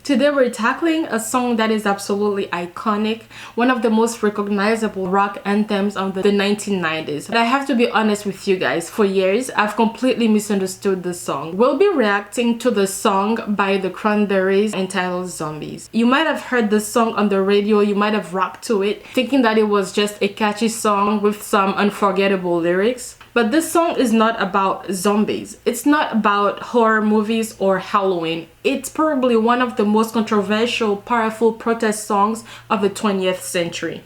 Today we're tackling a song that is absolutely iconic, one of the most recognizable rock anthems of the 1990s. But I have to be honest with you guys, for years I've completely misunderstood this song. We'll be reacting to the song by the Cranberries entitled Zombies. You might have heard the song on the radio, you might have rocked to it, thinking that it was just a catchy song with some unforgettable lyrics. But this song is not about zombies. It's not about horror movies or Halloween. It's probably one of the most controversial, powerful protest songs of the 20th century.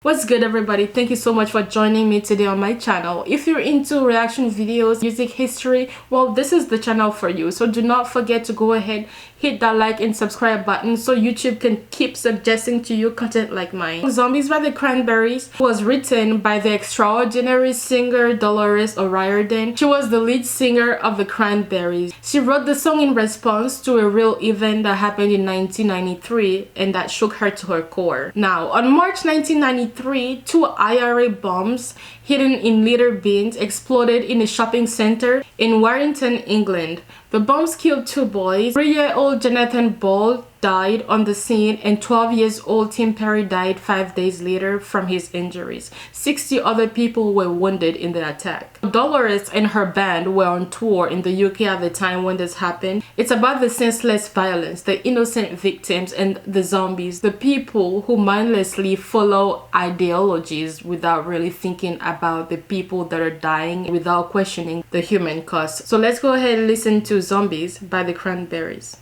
What's good, everybody? Thank you so much for joining me today on my channel. If you're into reaction videos, music history, well, this is the channel for you. So do not forget to go ahead, hit that like and subscribe button so YouTube can keep suggesting to you content like mine. Zombies by the Cranberries was written by the extraordinary singer Dolores O'Riordan. She was the lead singer of the Cranberries. She wrote the song in response to a real event that happened in 1993 and that shook her to her core. Now, on March 1993, two IRA bombs hidden in litter bins exploded in a shopping center in Warrington, England. The bombs killed two boys. 3-year-old Johnathan Ball died on the scene and 12-year-old Tim Parry died 5 days later from his injuries. 60 other people were wounded in the attack. Dolores and her band were on tour in the UK at the time when this happened. It's about the senseless violence, the innocent victims and the zombies, the people who mindlessly follow ideologies without really thinking about the people that are dying, without questioning the human cost. So let's go ahead and listen to Zombies by the Cranberries.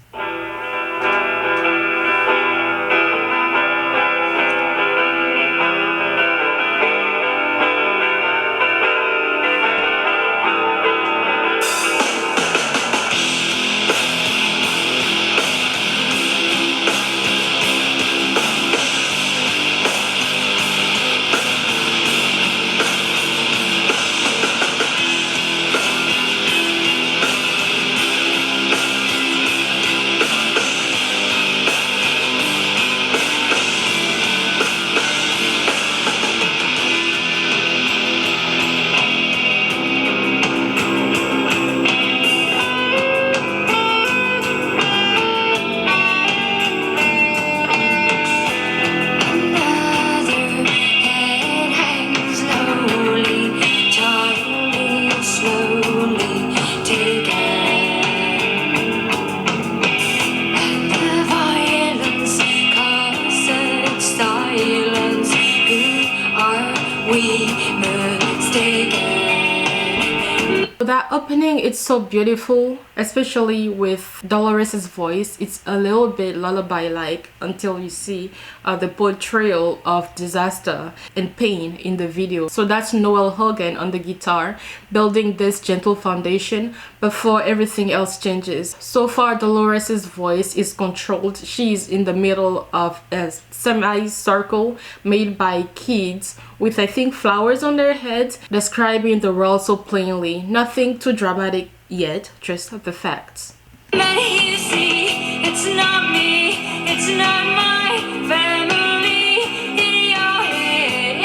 That opening, it's so beautiful, especially with Dolores's voice. It's a little bit lullaby-like until you see the portrayal of disaster and pain in the video. So that's Noel Hogan on the guitar, building this gentle foundation before everything else changes. So far, Dolores's voice is controlled. She's in the middle of a semi-circle made by kids with, I think, flowers on their heads, describing the world so plainly. Nothing too dramatic yet, just the facts. But you see, it's not me, it's not my family. In your head,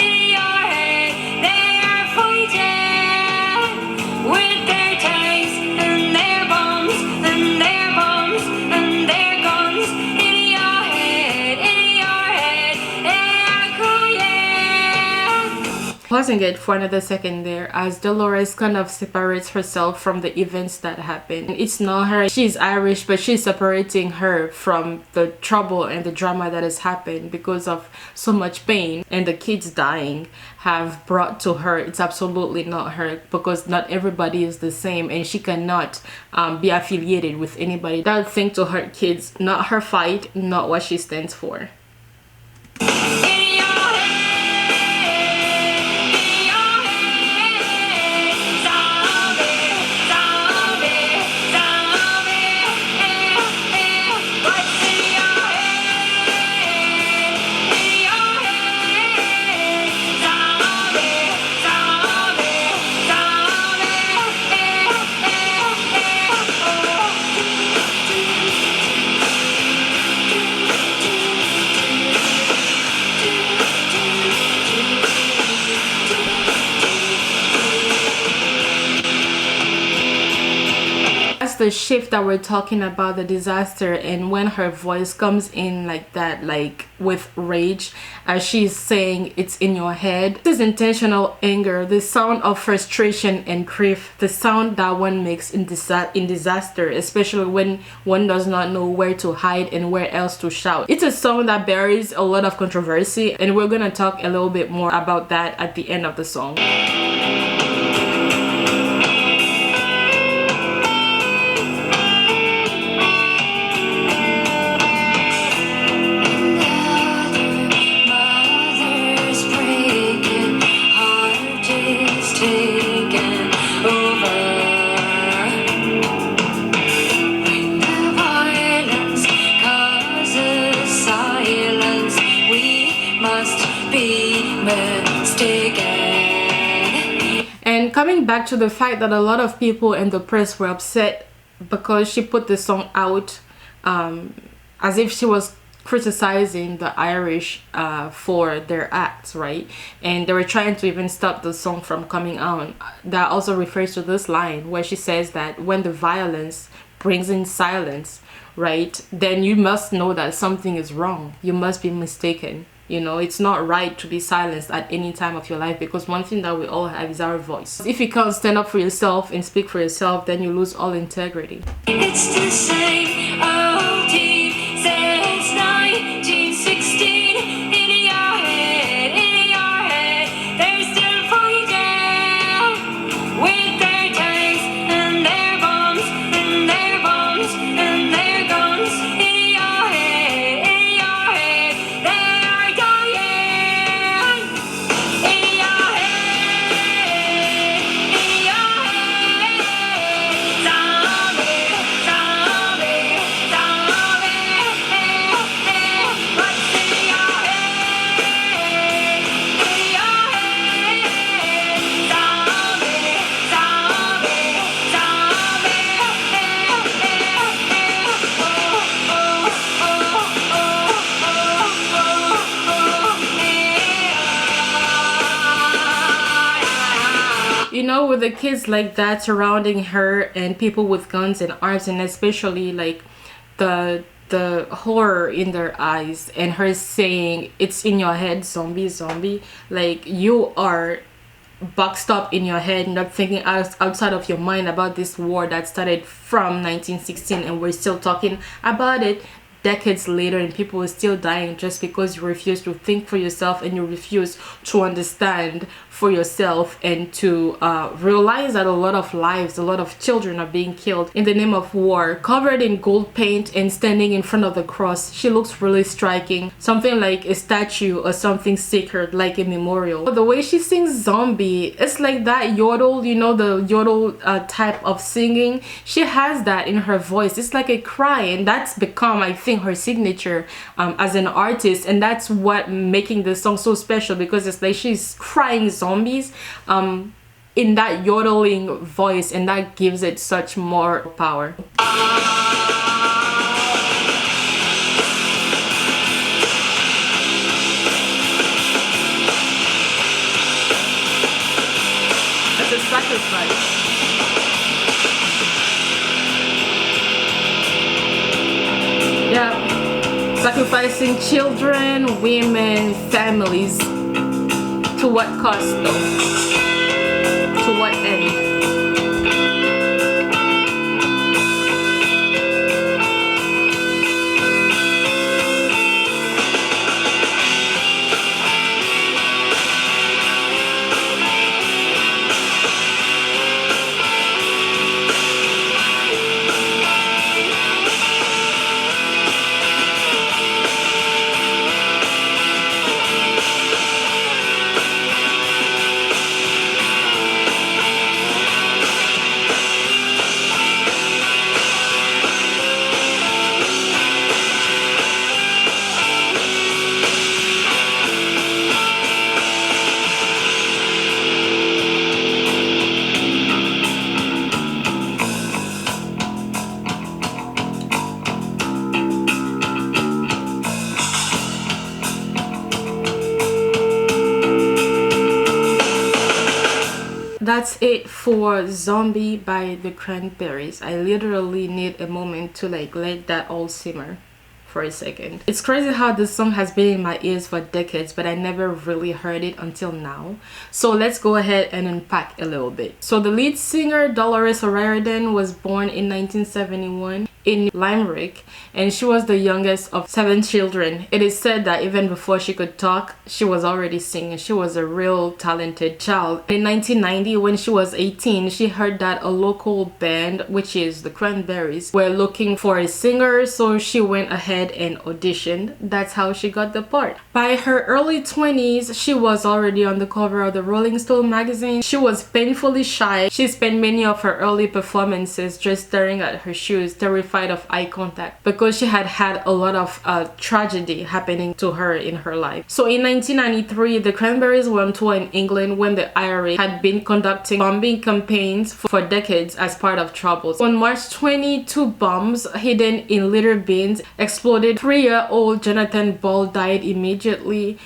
they are fighting with their tanks and their bombs and their bombs and their guns. In your head, they are crying. Pausing it for another second there as Dolores kind of separates herself from the events that happened. It's not her, she's Irish, but she's separating her from the trouble and the drama that has happened because of so much pain and the kids dying have brought to her. It's absolutely not her, because not everybody is the same and she cannot be affiliated with anybody that would think to hurt kids. Not her fight, not what she stands for. That's the shift that we're talking about, the disaster, and when her voice comes in like that, like with rage, as she's saying it's in your head. This is intentional anger, the sound of frustration and grief, the sound that one makes in disaster, especially when one does not know where to hide and where else to shout. It's a song that bears a lot of controversy, and we're gonna talk a little bit more about that at the end of the song. And coming back to the fact that a lot of people in the press were upset because she put the song out as if she was criticizing the Irish for their acts, right? And they were trying to even stop the song from coming out. That also refers to this line where she says that when the violence brings in silence, right, then you must know that something is wrong. You must be mistaken. You know, it's not right to be silenced at any time of your life, because one thing that we all have is our voice. If you can't stand up for yourself and speak for yourself, then you lose all integrity. It's the same old team since 1916. In your head, they're still fighting with their tanks and their bombs and their bombs and their guns. In your head, they are dying. In your head, zombie, zombie, zombie. What's in your head? Zombie, zombie, zombie. You know, with the kids like that surrounding her and people with guns and arms, and especially like the horror in their eyes, and her saying it's in your head, zombie, zombie, like you are boxed up in your head, not thinking outside of your mind about this war that started from 1916, and we're still talking about it decades later, and people are still dying just because you refuse to think for yourself and you refuse to understand for yourself, and to realize that a lot of lives, a lot of children are being killed in the name of war. Covered in gold paint and standing in front of the cross, she looks really striking, something like a statue or something sacred, like a memorial. But the way she sings zombie, it's like that yodel, you know, the yodel type of singing. She has that in her voice. It's like a cry, and that's become, I think, her signature as an artist, and that's what making the song so special, because it's like she's crying zombies in that yodeling voice, and that gives it such more power. That's a sacrifice. Yeah, sacrificing children, women, families. To what cost though? To what end? that's it for Zombie by the Cranberries. I literally need a moment to like let that all simmer for a second. It's crazy how this song has been in my ears for decades, but I never really heard it until now. So let's go ahead and unpack a little bit. So the lead singer, Dolores O'Riordan, was born in 1971 in Limerick, and she was the youngest of 7 children. It is said that even before she could talk, she was already singing. She was a real talented child. In 1990, when she was 18, she heard that a local band, which is the Cranberries, were looking for a singer, so she went ahead and auditioned. That's how she got the part. By her early 20s, she was already on the cover of the Rolling Stone magazine. She was painfully shy. She spent many of her early performances just staring at her shoes, terrified of eye contact, because she had had a lot of tragedy happening to her in her life. So in 1993, the Cranberries were on tour in England when the IRA had been conducting bombing campaigns for decades as part of Troubles. On March 20, 2 bombs hidden in litter bins exploded. 3-year-old Johnathan Ball died immediately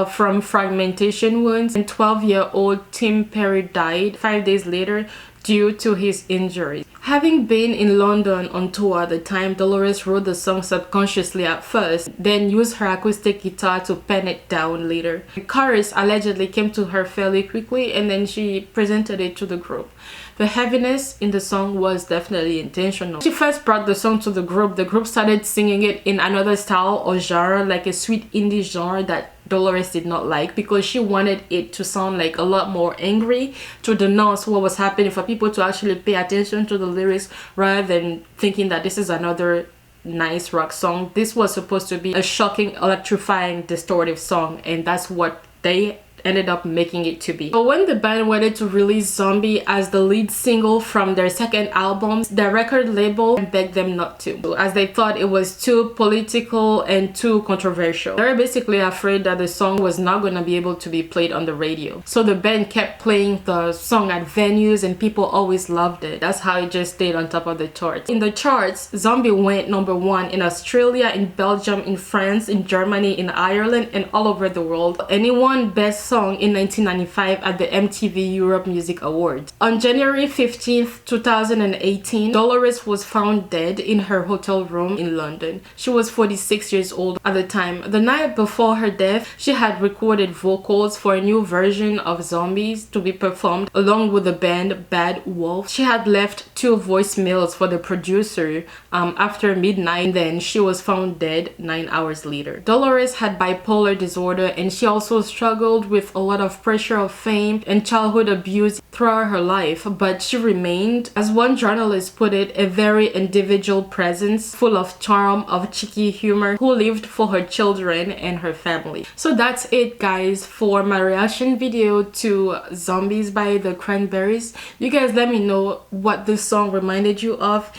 from fragmentation wounds, and 12-year-old Tim Parry died 5 days later due to his injuries. Having been in London on tour at the time, Dolores wrote the song subconsciously at first, then used her acoustic guitar to pen it down later. The chorus allegedly came to her fairly quickly, and then she presented it to the group. The heaviness in the song was definitely intentional. She first brought the song to the group started singing it in another style or genre, like a sweet indie genre that Dolores did not like, because she wanted it to sound like a lot more angry, to denounce what was happening, for people to actually pay attention to the lyrics rather than thinking that this is another nice rock song. This was supposed to be a shocking, electrifying, distortive song, and that's what they ended up making it to be. But when the band wanted to release Zombie as the lead single from their second album, their record label begged them not to, as they thought it was too political and too controversial. They were basically afraid that the song was not going to be able to be played on the radio. So the band kept playing the song at venues, and people always loved it. That's how it just stayed on top of the charts. In the charts, Zombie went #1 in Australia, in Belgium, in France, in Germany, in Ireland, and all over the world. And it won Best Song in 1995 at the MTV Europe Music Awards. On January 15th, 2018, Dolores was found dead in her hotel room in London. She was 46 years old at the time. The night before her death, she had recorded vocals for a new version of Zombies to be performed along with the band Bad Wolf. She had left 2 voicemails for the producer after midnight, then she was found dead 9 hours later. Dolores had bipolar disorder, and she also struggled with a lot of pressure of fame and childhood abuse throughout her life, but she remained, as one journalist put it, a very individual presence full of charm, of cheeky humor, who lived for her children and her family. So that's it, guys, for my reaction video to Zombies by the Cranberries. You guys let me know what this song reminded you of.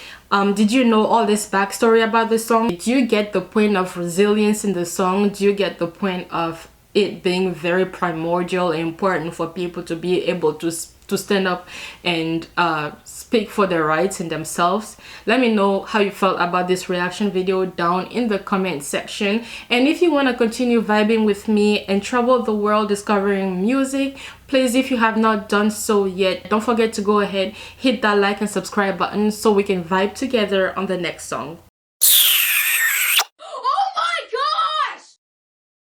Did you know all this backstory about the song? Did you get the point of resilience in the song? Do you get the point of it being very primordial and important for people to be able to stand up and speak for their rights and themselves? Let me know how you felt about this reaction video down in the comment section. And if you want to continue vibing with me and travel the world discovering music, please, if you have not done so yet, don't forget to go ahead, hit that like and subscribe button so we can vibe together on the next song.